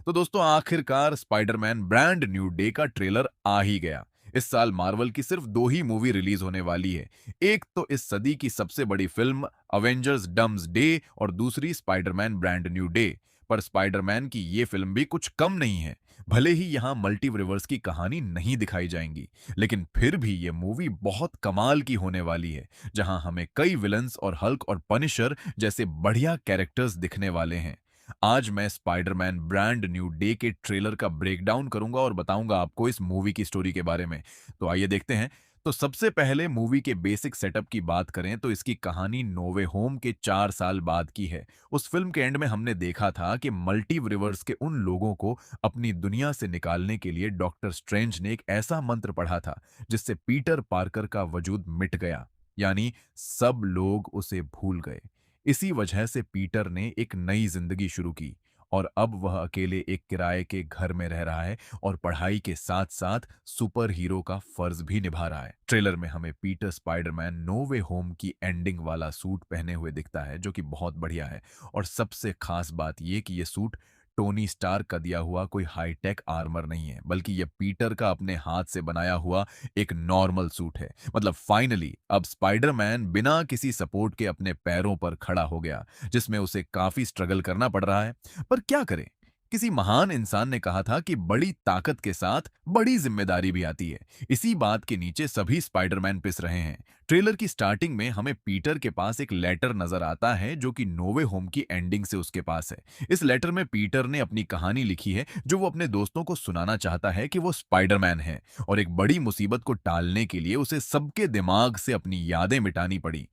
तो दोस्तों आखिरकार स्पाइडरमैन ब्रांड न्यू डे का ट्रेलर आ ही गया। इस साल मार्वल की सिर्फ दो ही मूवी रिलीज होने वाली है। एक तो इस सदी की सबसे बड़ी फिल्म अवेंजर्स डम्स डे और दूसरी स्पाइडरमैन ब्रांड न्यू डे। पर स्पाइडरमैन की ये फिल्म भी कुछ कम नहीं है। भले ही यहाँ मल्टीवर्स की कहानी नहीं दिखाई जाएंगी, लेकिन फिर भी ये मूवी बहुत कमाल की होने वाली है, जहां हमें कई विलन्स और हल्क और पनिशर जैसे बढ़िया कैरेक्टर्स दिखने वाले हैं। आज मैं स्पाइडरमैन ब्रांड न्यू डे के ट्रेलर का ब्रेकडाउन करूंगा और बताऊंगा आपको इस मूवी की स्टोरी के बारे में। तो आइए देखते हैं। तो सबसे पहले मूवी के बेसिक सेटअप की बात करें तो इसकी कहानी नोवे होम के 4 साल बाद की है। उस फिल्म के एंड में हमने देखा था कि मल्टीवर्स के उन लोगों को अपनी दुनिया से निकालने के लिए डॉक्टर स्ट्रेंज ने एक ऐसा मंत्र पढ़ा था जिससे पीटर पार्कर का वजूद मिट गया, यानी सब लोग उसे भूल गए। इसी वजह से पीटर ने एक नई जिंदगी शुरू की और अब वह अकेले एक किराए के घर में रह रहा है और पढ़ाई के साथ साथ सुपर हीरो का फर्ज भी निभा रहा है। ट्रेलर में हमें पीटर स्पाइडरमैन नो वे होम की एंडिंग वाला सूट पहने हुए दिखता है, जो कि बहुत बढ़िया है। और सबसे खास बात यह कि यह सूट टोनी स्टार्क का दिया हुआ कोई हाईटेक आर्मर नहीं है, बल्कि यह पीटर का अपने हाथ से बनाया हुआ एक नॉर्मल सूट है। मतलब फाइनली अब स्पाइडरमैन बिना किसी सपोर्ट के अपने पैरों पर खड़ा हो गया, जिसमें उसे काफी स्ट्रगल करना पड़ रहा है। पर क्या करें, किसी महान इंसान ने कहा था कि बड़ी ताकत के साथ बड़ी जिम्मेदारी भी आती है। इसी बात के नीचे सभी स्पाइडरमैन पिस रहे हैं। ट्रेलर की स्टार्टिंग में हमें पीटर के पास एक लेटर नजर आता है, जो कि नोवे होम की एंडिंग से उसके पास है। इस लेटर में पीटर ने अपनी कहानी लिखी है, जो वो अपने दोस्तों को सुनाना चाहता है कि वो स्पाइडरमैन है और एक बड़ी मुसीबत को टालने के लिए उसे सबके दिमाग से अपनी यादें मिटानी पड़ी।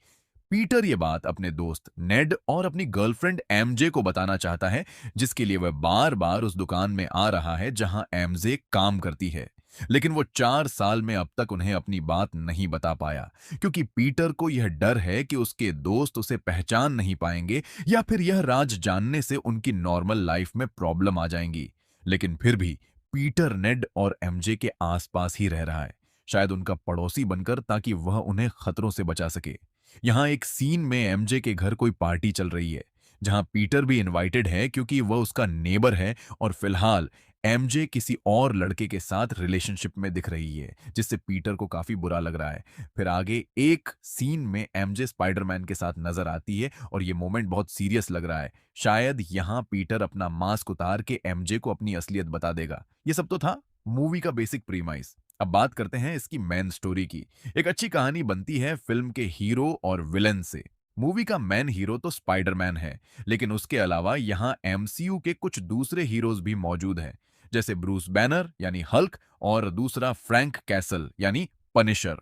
पीटर ये बात अपने दोस्त नेड और अपनी गर्लफ्रेंड एमजे को बताना चाहता है, जिसके लिए वह बार बार उस दुकान में आ रहा है जहां एमजे काम करती है। लेकिन वो 4 साल में अब तक उन्हें अपनी बात नहीं बता पाया, क्योंकि पीटर को यह डर है कि उसके दोस्त उसे पहचान नहीं पाएंगे या फिर यह राज जानने से उनकी नॉर्मल लाइफ में प्रॉब्लम आ जाएंगी। लेकिन फिर भी पीटर नेड और एमजे के आसपास ही रह रहा है, शायद उनका पड़ोसी बनकर, ताकि वह उन्हें खतरों से बचा सके। यहाँ एक सीन में एमजे के घर कोई पार्टी चल रही है, जहाँ पीटर भी इनवाइटेड है क्योंकि वह उसका नेबर है। और फिलहाल एमजे किसी और लड़के के साथ रिलेशनशिप में दिख रही है, जिससे पीटर को काफी बुरा लग रहा है। फिर आगे एक सीन में एमजे स्पाइडरमैन के साथ नजर आती है और ये मोमेंट बहुत सीरियस लग रहा है। शायद यहाँ पीटर अपना मास्क उतार के एमजे को अपनी असलियत बता देगा। ये सब तो था मूवी का बेसिक प्रीमाइस। अब बात करते हैं इसकी मेन स्टोरी की। एक अच्छी कहानी बनती है फिल्म के हीरो और विलेन से। मूवी का मेन हीरो तो स्पाइडरमैन है, लेकिन उसके अलावा यहाँ एमसीयू के कुछ दूसरे हीरोज भी मौजूद हैं, जैसे ब्रूस बैनर यानी हल्क और दूसरा फ्रैंक कैसल यानी पनिशर।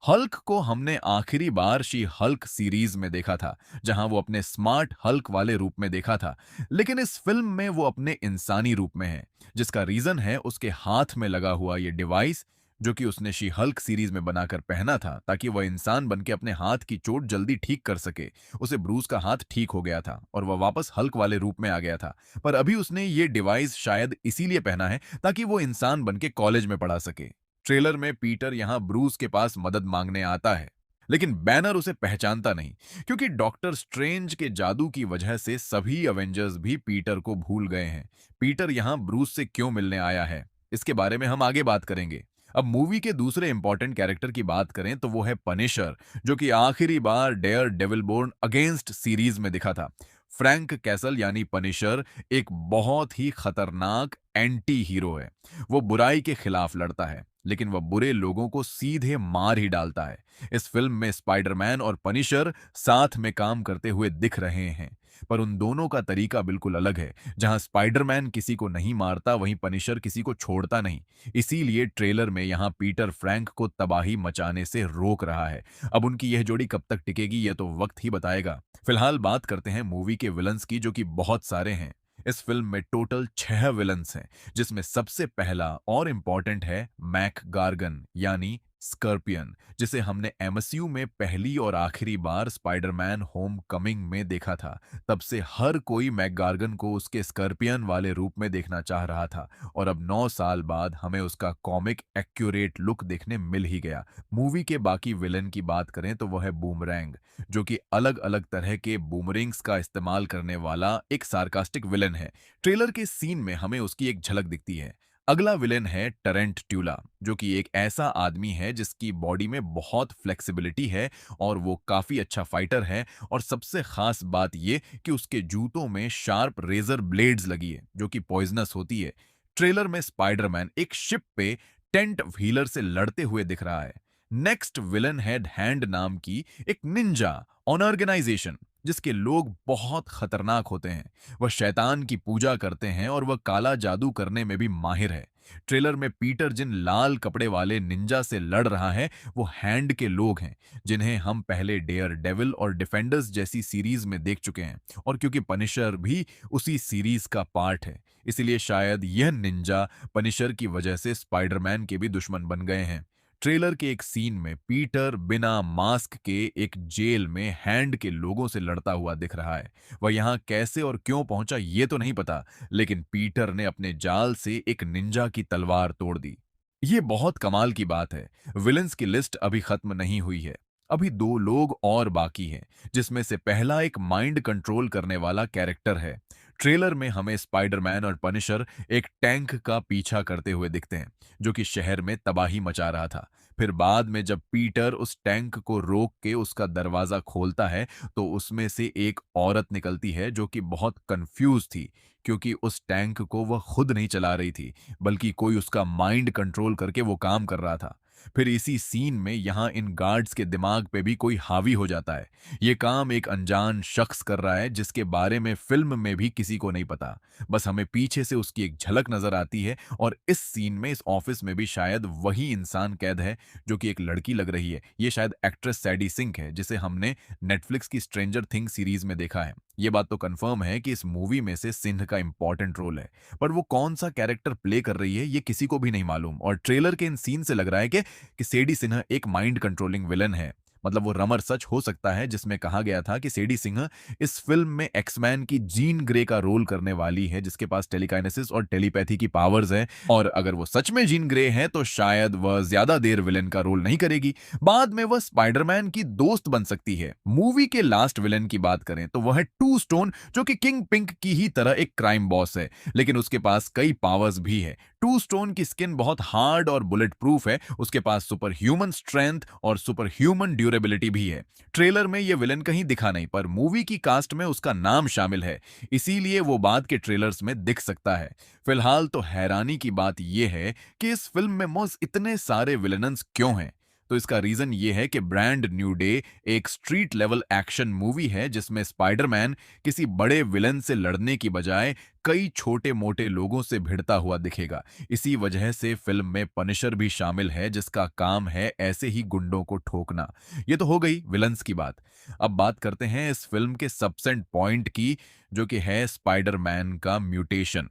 हल्क को हमने आखिरी बार शी हल्क सीरीज में देखा था, जहां वो अपने स्मार्ट हल्क वाले रूप में देखा था। लेकिन इस फिल्म में वो अपने इंसानी रूप में है, जिसका रीजन है उसके हाथ में लगा हुआ ये डिवाइस, जो कि उसने शी हल्क सीरीज में बनाकर पहना था, ताकि वह इंसान बनके अपने हाथ की चोट जल्दी ठीक कर सके। उसे ब्रूस का हाथ ठीक हो गया था और वह वापस हल्क वाले रूप में आ गया था। पर अभी उसने ये डिवाइस शायद इसीलिए पहना है ताकि वो इंसान बनके कॉलेज में पढ़ा सके। ट्रेलर में पीटर यहाँ ब्रूस के पास मदद मांगने आता है, लेकिन बैनर उसे पहचानता नहीं, क्योंकि डॉक्टर स्ट्रेंज के जादू की वजह से सभी अवेंजर्स भी पीटर को भूल गए हैं। पीटर यहाँ ब्रूस से क्यों मिलने आया है, इसके बारे में हम आगे बात करेंगे। अब मूवी के दूसरे इंपॉर्टेंट कैरेक्टर की बात करें तो वो है पनिशर, जो कि आखिरी बार Daredevil born against series में दिखा था। फ्रैंक कैसल यानी पनिशर एक बहुत ही खतरनाक एंटी हीरो है। वो बुराई के खिलाफ लड़ता है, लेकिन वह बुरे लोगों को सीधे मार ही डालता है। इस फिल्म में स्पाइडरमैन और पनिशर साथ में काम करते हुए दिख रहे हैं, पर उन दोनों का तरीका बिल्कुल अलग है। जहां स्पाइडरमैन किसी को नहीं मारता, वहीं पनिशर किसी को छोड़ता नहीं। इसीलिए ट्रेलर में यहां पीटर फ्रैंक को तबाही मचाने से रोक रहा है। अब उनकी यह जोड़ी कब तक टिकेगी, यह तो वक्त ही बताएगा। फिलहाल बात करते हैं मूवी के विलन्स की, जो कि बहुत सारे हैं। इस फिल्म में टोटल 6 विलन्स हैं, जिसमें सबसे पहला और इंपॉर्टेंट है मैक गार्गन यानी स्कॉर्पियन, जिसे हमने एमसीयू में पहली और आखिरी बार स्पाइडरमैन होमकमिंग में देखा था। तब से हर कोई मैकगार्गन को उसके स्कॉर्पियन वाले रूप में देखना चाह रहा था और अब 9 साल बाद हमें उसका कॉमिक एक्यूरेट लुक देखने मिल ही गया। मूवी के बाकी विलन की बात करें तो वह है बूमरैंग, जो कि अलग-अलग तरह के बूमरिंग्स का इस्तेमाल करने वाला एक सार्कास्टिक विलन है। ट्रेलर के सीन में हमें उसकी एक झलक दिखती है। अगला विलेन है टरेंटट्यूला, जो कि एक ऐसा आदमी है जिसकी बॉडी में बहुत फ्लेक्सिबिलिटी है और वो काफी अच्छा फाइटर है। और सबसे खास बात ये कि उसके जूतों में शार्प रेजर ब्लेड्स लगी है जो कि पॉइजनस होती है। ट्रेलर में स्पाइडरमैन एक शिप पे टेंट व्हीलर से लड़ते हुए दिख रहा है। नेक्स्ट विलन है हैंड नाम की एक निंजा ऑर्गेनाइजेशन, जिसके लोग बहुत खतरनाक होते हैं। वह शैतान की पूजा करते हैं और वह काला जादू करने में भी माहिर है। ट्रेलर में पीटर जिन लाल कपड़े वाले निंजा से लड़ रहा है वो हैंड के लोग हैं, जिन्हें हम पहले डेयर डेविल और डिफेंडर्स जैसी सीरीज में देख चुके हैं। और क्योंकि पनिशर भी उसी सीरीज का पार्ट है, इसीलिए शायद यह निंजा पनिशर की वजह से स्पाइडरमैन के भी दुश्मन बन गए हैं। ट्रेलर के एक सीन में पीटर बिना मास्क के एक जेल में हैंड के लोगों से लड़ता हुआ दिख रहा है। वह यहाँ कैसे और क्यों पहुंचा ये तो नहीं पता, लेकिन पीटर ने अपने जाल से एक निंजा की तलवार तोड़ दी। ये बहुत कमाल की बात है। विलन्स की लिस्ट अभी खत्म नहीं हुई है। अभी 2 लोग और बाकी हैं, जिसमें से पहला एक माइंड कंट्रोल करने वाला कैरेक्टर है। ट्रेलर में हमें स्पाइडरमैन और पनिशर एक टैंक का पीछा करते हुए दिखते हैं, जो कि शहर में तबाही मचा रहा था। फिर बाद में जब पीटर उस टैंक को रोक के उसका दरवाजा खोलता है, तो उसमें से एक औरत निकलती है जो कि बहुत कंफ्यूज थी, क्योंकि उस टैंक को वह खुद नहीं चला रही थी, बल्कि कोई उसका माइंड कंट्रोल करके वो काम कर रहा था। फिर इसी सीन में यहाँ इन गार्ड्स के दिमाग पे भी कोई हावी हो जाता है। ये काम एक अनजान शख्स कर रहा है जिसके बारे में फिल्म में भी किसी को नहीं पता। बस हमें पीछे से उसकी एक झलक नजर आती है और इस सीन में इस ऑफिस में भी शायद वही इंसान कैद है, जो कि एक लड़की लग रही है। ये शायद एक्ट्रेस सैडी सिंक है, जिसे हमने नेटफ्लिक्स की स्ट्रेंजर थिंग्स सीरीज में देखा है। ये बात तो कंफर्म है कि इस मूवी में से सिंह का इंपॉर्टेंट रोल है, पर वो कौन सा कैरेक्टर प्ले कर रही है ये किसी को भी नहीं मालूम। और ट्रेलर के इन सीन से लग रहा है कि सेडी सिन्हा एक माइंड कंट्रोलिंग विलन है। मतलब वो रमर सच हो सकता है जिसमें कहा गया था कि सेडी सिंह इस फिल्म में एक्समैन की जीन ग्रे का रोल करने वाली है, जिसके पास टेलीकाइनेसिस और टेलीपैथी की पावर्स है। और अगर वो सच में जीन ग्रे है तो शायद वह ज्यादा देर विलन का रोल नहीं करेगी। बाद में वह स्पाइडरमैन की दोस्त बन सकती है। मूवी के लास्ट विलन की बात करें तो वह है टू स्टोन, जो कि किंग पिंक की ही तरह एक क्राइम बॉस है, लेकिन उसके पास कई पावर्स भी है। टू स्टोन की स्किन बहुत हार्ड और बुलेट प्रूफ है। उसके पास सुपर ह्यूमन स्ट्रेंथ और सुपर ह्यूमन ड्यूरेबिलिटी भी है। ट्रेलर में यह विलन कहीं दिखा नहीं, पर मूवी की कास्ट में उसका नाम शामिल है, इसीलिए वो बाद के ट्रेलर्स में दिख सकता है। फिलहाल तो हैरानी की बात यह है कि इस फिल्म में मौज इतने सारे विलनस क्यों हैं। तो इसका रीजन ये है कि ब्रांड न्यू डे एक स्ट्रीट लेवल एक्शन मूवी है, जिसमें स्पाइडरमैन किसी बड़े विलन से लड़ने की बजाय कई छोटे मोटे लोगों से भिड़ता हुआ दिखेगा। इसी वजह से फिल्म में पनिशर भी शामिल है, जिसका काम है ऐसे ही गुंडों को ठोकना। ये तो हो गई विलन्स की बात। अब बात करते हैं इस फिल्म के सबसेंट पॉइंट की, जो कि है स्पाइडरमैन का म्यूटेशन।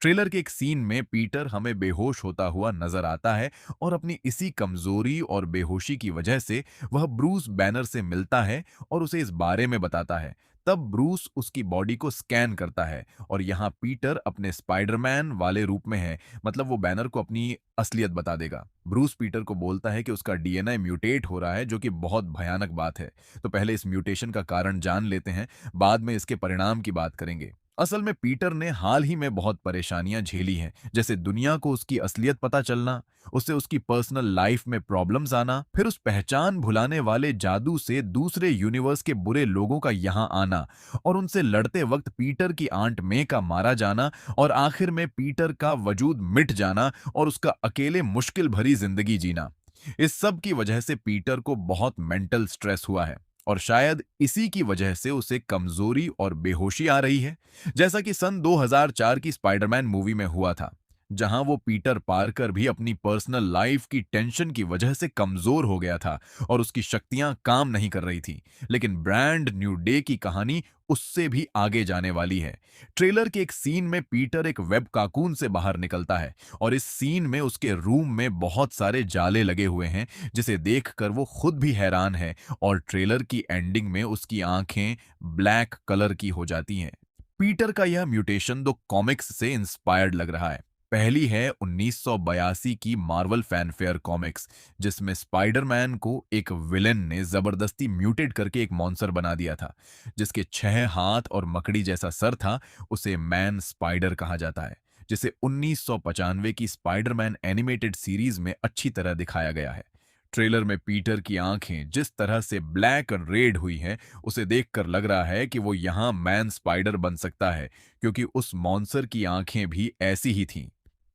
ट्रेलर के एक सीन में पीटर हमें बेहोश होता हुआ नजर आता है और अपनी इसी कमजोरी और बेहोशी की वजह से वह ब्रूस बैनर से मिलता है और उसे इस बारे में बताता है। तब ब्रूस उसकी बॉडी को स्कैन करता है और यहाँ पीटर अपने स्पाइडरमैन वाले रूप में है। मतलब वो बैनर को अपनी असलियत बता देगा। ब्रूस पीटर को बोलता है कि उसका डीएनए म्यूटेट हो रहा है, जो कि बहुत भयानक बात है। तो पहले इस म्यूटेशन का कारण जान लेते हैं, बाद में इसके परिणाम की बात करेंगे। असल में पीटर ने हाल ही में बहुत परेशानियां झेली हैं, जैसे दुनिया को उसकी असलियत पता चलना, उससे उसकी पर्सनल लाइफ में प्रॉब्लम्स आना, फिर उस पहचान भुलाने वाले जादू से दूसरे यूनिवर्स के बुरे लोगों का यहाँ आना और उनसे लड़ते वक्त पीटर की आंट मे का मारा जाना और आखिर में पीटर का वजूद मिट जाना और उसका अकेले मुश्किल भरी जिंदगी जीना। इस सब की वजह से पीटर को बहुत मेंटल स्ट्रेस हुआ है और शायद इसी की वजह से उसे कमजोरी और बेहोशी आ रही है, जैसा कि सन 2004 की स्पाइडरमैन मूवी में हुआ था, जहां वो पीटर पार्कर भी अपनी पर्सनल लाइफ की टेंशन की वजह से कमजोर हो गया था और उसकी शक्तियां काम नहीं कर रही थी। लेकिन ब्रांड न्यू डे की कहानी उससे भी आगे जाने वाली है। ट्रेलर के एक सीन में पीटर एक वेब काकून से बाहर निकलता है और इस सीन में उसके रूम में बहुत सारे जाले लगे हुए हैं, जिसे देखकर वो खुद भी हैरान है। और ट्रेलर की एंडिंग में उसकी आंखें ब्लैक कलर की हो जाती हैं। पीटर का यह म्यूटेशन दो कॉमिक्स से इंस्पायर्ड लग रहा है। पहली है 1982 की मार्वल फैनफेयर कॉमिक्स, जिसमें स्पाइडरमैन को एक विलेन ने जबरदस्ती म्यूटेट करके एक मॉन्स्टर बना दिया था, जिसके 6 हाथ और मकड़ी जैसा सर था। उसे मैन स्पाइडर कहा जाता है, जिसे 1995 की स्पाइडरमैन एनिमेटेड सीरीज में अच्छी तरह दिखाया गया है। ट्रेलर में पीटर की आंखें जिस तरह से ब्लैक एंड रेड हुई हैं, उसे देखकर लग रहा है कि वो यहाँ मैन स्पाइडर बन सकता है, क्योंकि उस मॉन्स्टर की आंखें भी ऐसी ही थीं।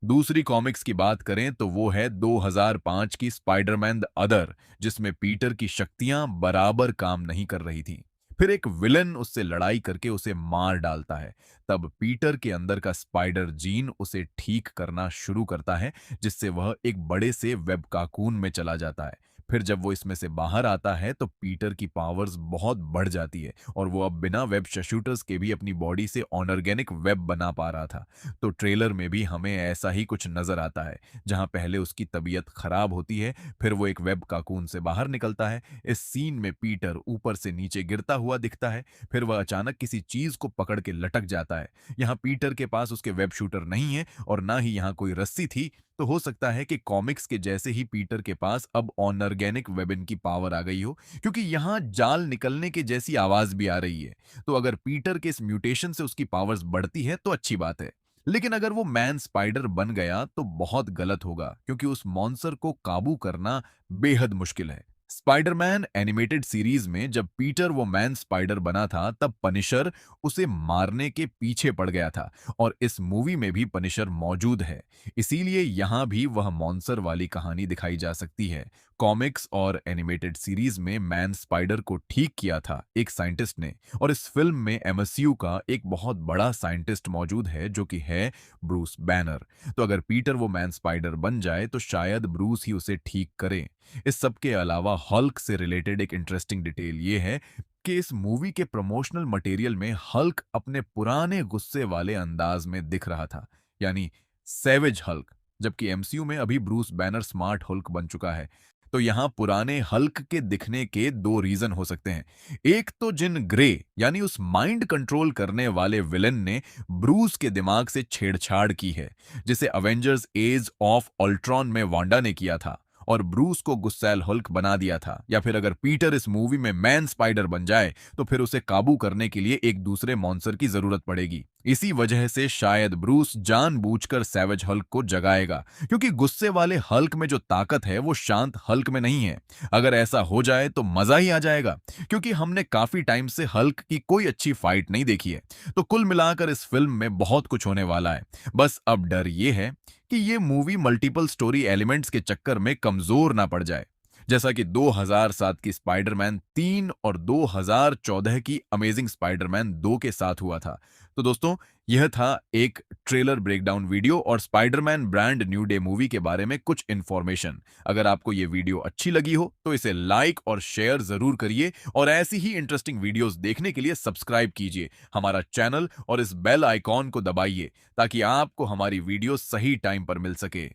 दूसरी कॉमिक्स की बात करें तो वो है 2005 की स्पाइडरमैन द अदर, जिसमें पीटर की शक्तियां बराबर काम नहीं कर रही थीं। फिर एक विलन उससे लड़ाई करके उसे मार डालता है। तब पीटर के अंदर का स्पाइडर जीन उसे ठीक करना शुरू करता है, जिससे वह एक बड़े से वेब काकून में चला जाता है। फिर जब वो इसमें से बाहर आता है तो पीटर की पावर्स बहुत बढ़ जाती है और वो अब बिना वेब शूटर्स के भी अपनी बॉडी से ऑर्गेनिक वेब बना पा रहा था। तो ट्रेलर में भी हमें ऐसा ही कुछ नजर आता है, जहां पहले उसकी तबीयत खराब होती है, फिर वो एक वेब काकून से बाहर निकलता है। इस सीन में पीटर ऊपर से नीचे गिरता हुआ दिखता है, फिर वह अचानक किसी चीज को पकड़ के लटक जाता है। यहाँ पीटर के पास उसके वेब शूटर नहीं है और ना ही यहाँ कोई रस्सी थी। तो हो सकता है कि कॉमिक्स के जैसे ही पीटर के पास अब ऑर्गेनिक वेबन की पावर आ गई हो, क्योंकि यहाँ जाल निकलने के जैसी आवाज भी आ रही है। तो अगर पीटर के इस म्यूटेशन से उसकी पावर्स बढ़ती है तो अच्छी बात है। लेकिन अगर वो मैन स्पाइडर बन गया तो बहुत गलत होगा, क्योंकि उस मॉन्स्टर को काबू करना बेहद मुश्किल है। स्पाइडरमैन एनिमेटेड सीरीज में जब पीटर वो मैन स्पाइडर बना था, तब पनिशर उसे मारने के पीछे पड़ गया था और इस मूवी में भी पनिशर मौजूद है। इसीलिए यहाँ भी वह मॉन्स्टर वाली कहानी दिखाई जा सकती है। कॉमिक्स और एनिमेटेड सीरीज में मैन स्पाइडर को ठीक किया था एक साइंटिस्ट ने, और इस फिल्म में एमएसयू का एक बहुत बड़ा साइंटिस्ट मौजूद है, जो कि है ब्रूस बैनर। तो अगर पीटर वो मैन स्पाइडर बन जाए तो शायद ब्रूस ही उसे ठीक करे। इस सब के अलावा हल्क से रिलेटेड एक इंटरेस्टिंग डिटेल ये है कि इस मूवी के प्रमोशनल मटेरियल में हल्क अपने पुराने गुस्से वाले अंदाज में दिख रहा था, यानी सैवेज हल्क, जबकि एमसीयू में अभी ब्रूस बैनर स्मार्ट हल्क बन चुका है। तो यहाँ पुराने हल्क के दिखने के दो रीजन हो सकते हैं। एक तो जिन ग्रे, यानी उस माइंड कंट्रोल करने वाले विलन ने ब्रूस के दिमाग से छेड़छाड़ की है, जिसे अवेंजर्स एज ऑफ अल्ट्रॉन में वांडा ने किया था और ब्रूस को गुस्सैल हल्क बना दिया था। या फिर अगर पीटर इस मूवी में मैन स्पाइडर बन जाए तो फिर उसे काबू करने के लिए एक दूसरे मॉन्स्टर की जरूरत पड़ेगी। इसी वजह से शायद ब्रूस जानबूझकर सैवेज हल्क को जगाएगा, क्योंकि गुस्से वाले हल्क में जो ताकत है वो शांत हल्क में नहीं है। अगर ऐसा हो जाए तो मजा ही आ जाएगा, क्योंकि हमने काफी टाइम से हल्क की कोई अच्छी फाइट नहीं देखी है। तो कुल मिलाकर इस फिल्म में बहुत कुछ होने वाला है। बस अब डर ये है कि ये मूवी मल्टीपल स्टोरी एलिमेंट्स के चक्कर में कमजोर ना पड़ जाए, जैसा कि 2007 की स्पाइडरमैन 3 और 2014 की अमेजिंग स्पाइडरमैन 2 के साथ हुआ था। तो दोस्तों, यह था एक ट्रेलर ब्रेकडाउन वीडियो और Spiderman brand new day movie के बारे में कुछ इन्फॉर्मेशन। अगर आपको यह वीडियो अच्छी लगी हो तो इसे लाइक और शेयर जरूर करिए, और ऐसी ही इंटरेस्टिंग वीडियोस देखने के लिए सब्सक्राइब कीजिए हमारा चैनल और इस बेल आइकॉन को दबाइए, ताकि आपको हमारी वीडियो सही टाइम पर मिल सके।